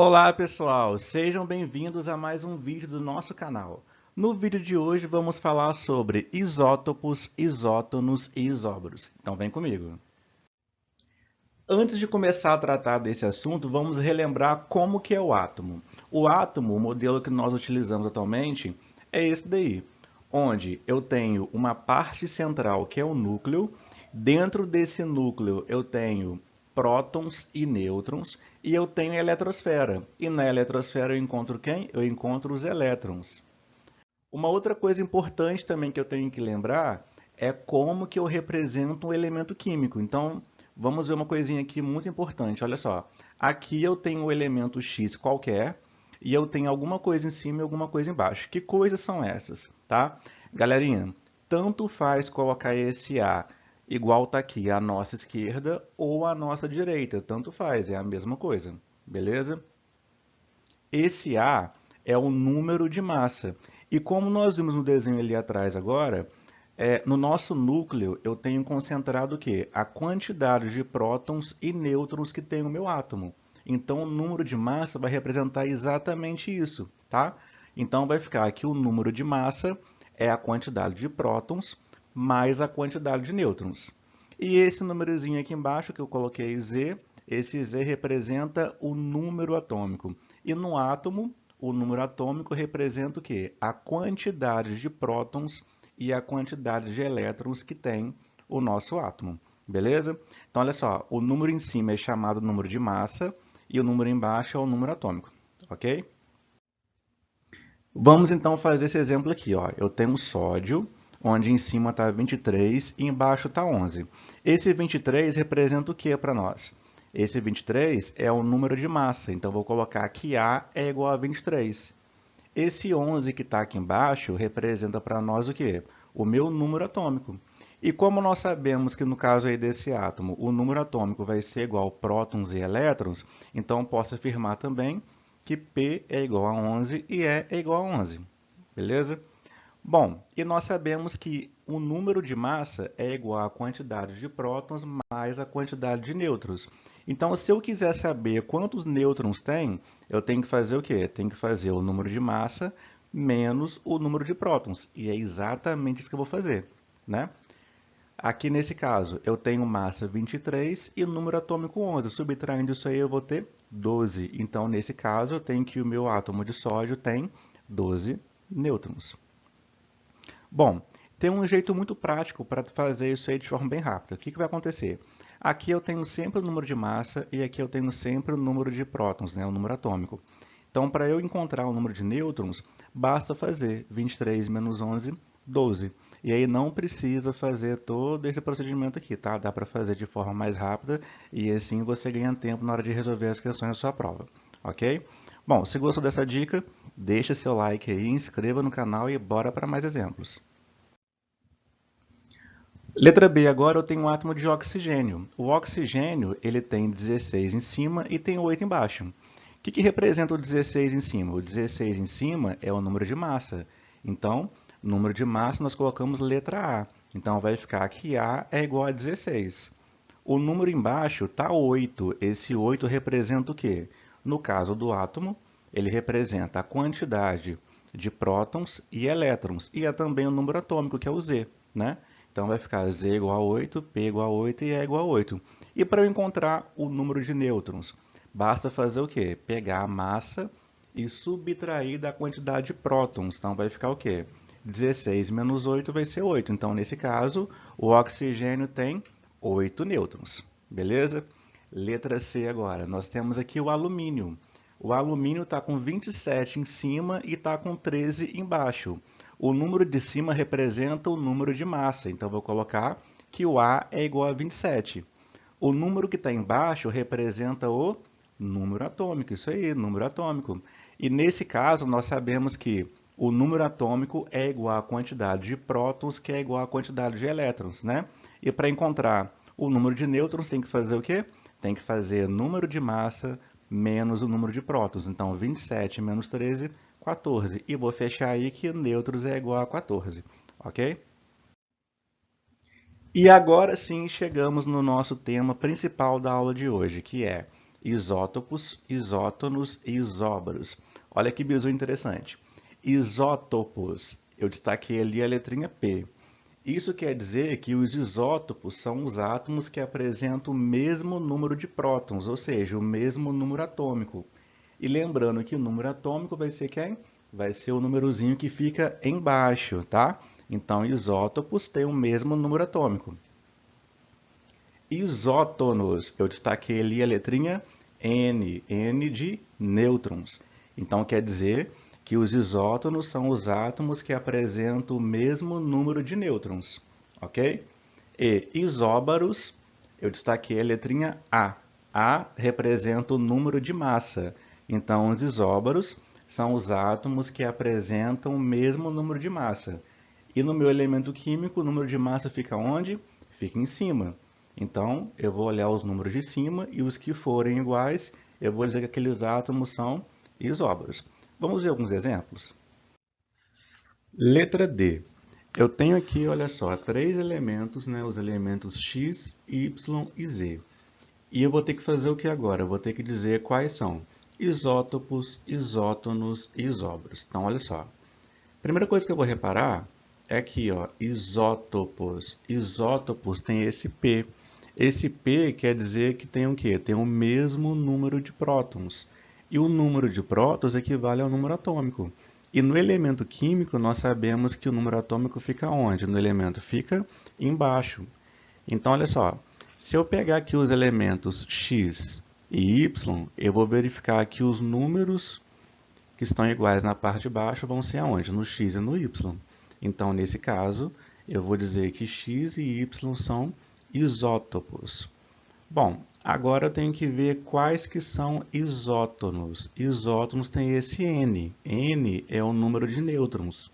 Olá pessoal, sejam bem-vindos a mais um vídeo do nosso canal. No vídeo de hoje vamos falar sobre isótopos, isótonos e isóbaros. Então vem comigo. Antes de começar a tratar desse assunto, vamos relembrar como que é o átomo. O átomo, o modelo que nós utilizamos atualmente, é esse daí, onde eu tenho uma parte central que é o núcleo. Dentro desse núcleo eu tenho prótons e nêutrons, e eu tenho a eletrosfera. E na eletrosfera eu encontro quem? Eu encontro os elétrons. Uma outra coisa importante também que eu tenho que lembrar é como que eu represento um elemento químico. Então, vamos ver uma coisinha aqui muito importante. Olha só, aqui eu tenho o elemento X qualquer e eu tenho alguma coisa em cima e alguma coisa embaixo. Que coisas são essas, tá? Galerinha, tanto faz colocar esse A igual está aqui à nossa esquerda ou à nossa direita, tanto faz, é a mesma coisa, beleza? Esse A é o número de massa. E como nós vimos no desenho ali atrás agora, no nosso núcleo eu tenho concentrado o quê? A quantidade de prótons e nêutrons que tem o meu átomo. Então o número de massa vai representar exatamente isso, tá? Então vai ficar aqui o número de massa é a quantidade de prótons mais a quantidade de nêutrons. E esse númerozinho aqui embaixo que eu coloquei Z, esse Z representa o número atômico. E no átomo, o número atômico representa o quê? A quantidade de prótons e a quantidade de elétrons que tem o nosso átomo. Beleza? Então, olha só, o número em cima é chamado número de massa e o número embaixo é o número atômico. Ok? Vamos então fazer esse exemplo aqui. Ó. Eu tenho sódio, onde em cima está 23 e embaixo está 11. Esse 23 representa o que para nós? Esse 23 é o número de massa, então vou colocar que A é igual a 23. Esse 11 que está aqui embaixo representa para nós o quê? O meu número atômico. E como nós sabemos que no caso aí desse átomo, o número atômico vai ser igual a prótons e elétrons, então posso afirmar também que P é igual a 11 e E é igual a 11. Beleza? Bom, e nós sabemos que o número de massa é igual à quantidade de prótons mais a quantidade de nêutrons. Então, se eu quiser saber quantos nêutrons tem, eu tenho que fazer o quê? Tenho que fazer o número de massa menos o número de prótons. E é exatamente isso que eu vou fazer, né? Aqui nesse caso, eu tenho massa 23 e número atômico 11. Subtraindo isso aí, eu vou ter 12. Então, nesse caso, eu tenho que o meu átomo de sódio tem 12 nêutrons. Bom, tem um jeito muito prático para fazer isso aí de forma bem rápida. O que vai acontecer? Aqui eu tenho sempre o número de massa e aqui eu tenho sempre o número de prótons, né, o número atômico. Então, para eu encontrar o número de nêutrons, basta fazer 23 menos 11, 12. E aí não precisa fazer todo esse procedimento aqui, tá? Dá para fazer de forma mais rápida e assim você ganha tempo na hora de resolver as questões da sua prova, ok? Bom, se gostou dessa dica, deixa seu like aí, inscreva no canal e bora para mais exemplos. Letra B, agora eu tenho um átomo de oxigênio. O oxigênio ele tem 16 em cima e tem 8 embaixo. O que representa o 16 em cima? O 16 em cima é o número de massa. Então, número de massa nós colocamos letra A. Então, vai ficar que A é igual a 16. O número embaixo está 8. Esse 8 representa o quê? No caso do átomo, ele representa a quantidade de prótons e elétrons. E é também o número atômico, que é o Z, né? Então, vai ficar Z igual a 8, P igual a 8 e E igual a 8. E para eu encontrar o número de nêutrons, basta fazer o quê? Pegar a massa e subtrair da quantidade de prótons. Então, vai ficar o quê? 16 menos 8 vai ser 8. Então, nesse caso, o oxigênio tem 8 nêutrons. Beleza? Letra C agora. Nós temos aqui o alumínio. O alumínio está com 27 em cima e está com 13 embaixo. O número de cima representa o número de massa, então vou colocar que o A é igual a 27. O número que está embaixo representa o número atômico, isso aí, número atômico. E nesse caso, nós sabemos que o número atômico é igual à quantidade de prótons, que é igual à quantidade de elétrons, né? E para encontrar o número de nêutrons, tem que fazer o quê? Tem que fazer número de massa menos o número de prótons. Então, 27 menos 13, 14. E vou fechar aí que nêutrons é igual a 14, ok? E agora sim chegamos no nosso tema principal da aula de hoje, que é Isótopos, isótonos e isóbaros. Olha que bizu interessante. Isótopos, eu destaquei ali a letrinha P. Isso quer dizer que os isótopos são os átomos que apresentam o mesmo número de prótons, ou seja, o mesmo número atômico. E lembrando que o número atômico vai ser quem? Vai ser o númerozinho que fica embaixo, tá? Então, isótopos têm o mesmo número atômico. Isótonos, eu destaquei ali a letrinha N, N de nêutrons. Então, quer dizer que os isótonos são os átomos que apresentam o mesmo número de nêutrons, ok? E isóbaros, eu destaquei a letrinha A. A representa o número de massa. Então, os isóbaros são os átomos que apresentam o mesmo número de massa. E no meu elemento químico, o número de massa fica onde? Fica em cima. Então, eu vou olhar os números de cima e os que forem iguais, eu vou dizer que aqueles átomos são isóbaros. Vamos ver alguns exemplos? Letra D. Eu tenho aqui, olha só, 3 elementos, né, os elementos X, Y e Z. E eu vou ter que fazer o que agora? Eu vou ter que dizer quais são isótopos, isótonos e isóbaros. Então, olha só. Primeira coisa que eu vou reparar é aqui, ó, isótopos. Isótopos tem esse P. Esse P quer dizer que tem o quê? Tem o mesmo número de prótons. E o número de prótons equivale ao número atômico. E no elemento químico, nós sabemos que o número atômico fica onde? No elemento fica embaixo. Então, olha só. Se eu pegar aqui os elementos X e Y, eu vou verificar que os números que estão iguais na parte de baixo vão ser aonde? No X e no Y. Então, nesse caso, eu vou dizer que X e Y são isótopos. Bom, agora eu tenho que ver quais que são isótonos. Isótonos tem esse N. N é o número de nêutrons.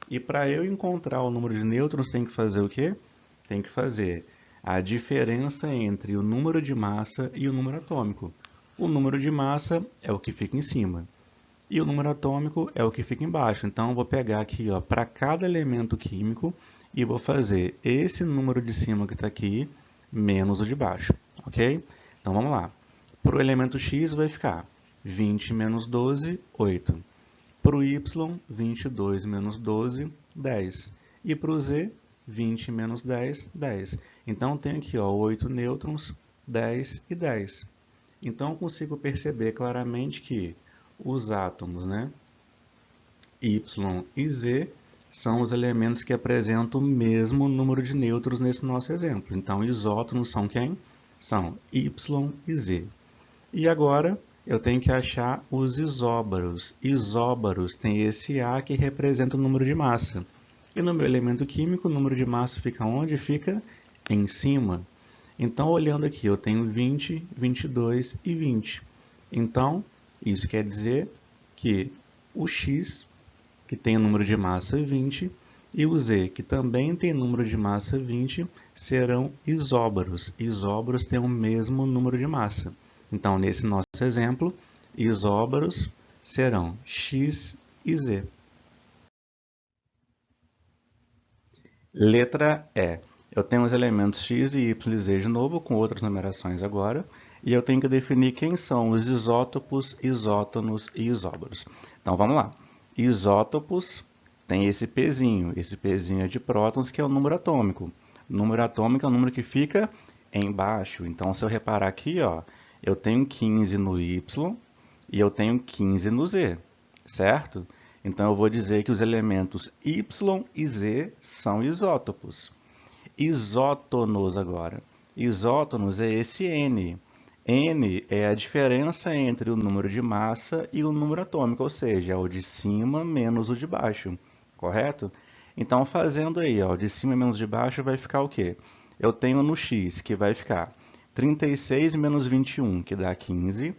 E para eu encontrar o número de nêutrons, tem que fazer o quê? Tem que fazer a diferença entre o número de massa e o número atômico. O número de massa é o que fica em cima. E o número atômico é o que fica embaixo. Então, eu vou pegar aqui, para cada elemento químico e vou fazer esse número de cima que está aqui menos o de baixo, ok? Então, vamos lá. Para o elemento X vai ficar 20 menos 12, 8. Para o Y, 22 menos 12, 10. E para o Z, 20 menos 10, 10. Então, tem aqui 8 nêutrons, 10 e 10. Então, eu consigo perceber claramente que os átomos, né, Y e Z, são os elementos que apresentam o mesmo número de nêutrons nesse nosso exemplo. Então, isótonos são quem? São Y e Z. E agora, eu tenho que achar os isóbaros. Isóbaros tem esse A que representa o número de massa. E no meu elemento químico, o número de massa fica onde? Fica em cima. Então, olhando aqui, eu tenho 20, 22 e 20. Então, isso quer dizer que o X, que tem o número de massa 20, e o Z, que também tem número de massa 20, serão isóbaros. Isóbaros têm o mesmo número de massa. Então, nesse nosso exemplo, isóbaros serão X e Z. Letra E. Eu tenho os elementos X e Y e Z de novo, com outras numerações agora, e eu tenho que definir quem são os isótopos, isótonos e isóbaros. Então, vamos lá. Isótopos tem esse Pzinho é de prótons, que é o número atômico. O número atômico é o número que fica embaixo. Então, se eu reparar aqui, eu tenho 15 no Y e eu tenho 15 no Z, certo? Então, eu vou dizer que os elementos Y e Z são isótopos. Isótonos agora. Isótonos é esse N. N é a diferença entre o número de massa e o número atômico, ou seja, é o de cima menos o de baixo, correto? Então, fazendo aí, o de cima menos de baixo vai ficar o quê? Eu tenho no X, que vai ficar 36 menos 21, que dá 15.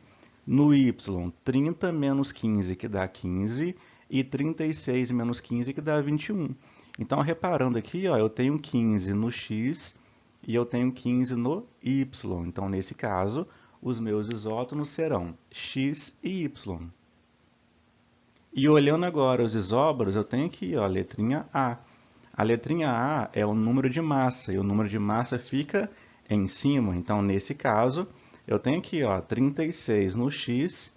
No Y, 30 menos 15, que dá 15. E 36 menos 15, que dá 21. Então, reparando aqui, eu tenho 15 no X e eu tenho 15 no Y. Então, nesse caso, os meus isótonos serão X e Y. E olhando agora os isóbaros, eu tenho aqui a letrinha A. A letrinha A é o número de massa, e o número de massa fica em cima. Então, nesse caso, Eu tenho aqui, ó, 36 no X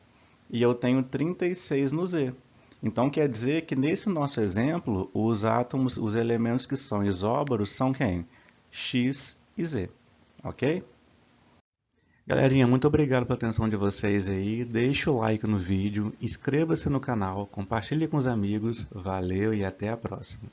e eu tenho 36 no Z. Então quer dizer que nesse nosso exemplo, os átomos, os elementos que são isóbaros são quem? X e Z, ok? Galerinha, muito obrigado pela atenção de vocês aí. Deixe o like no vídeo, inscreva-se no canal, compartilhe com os amigos. Valeu e até a próxima.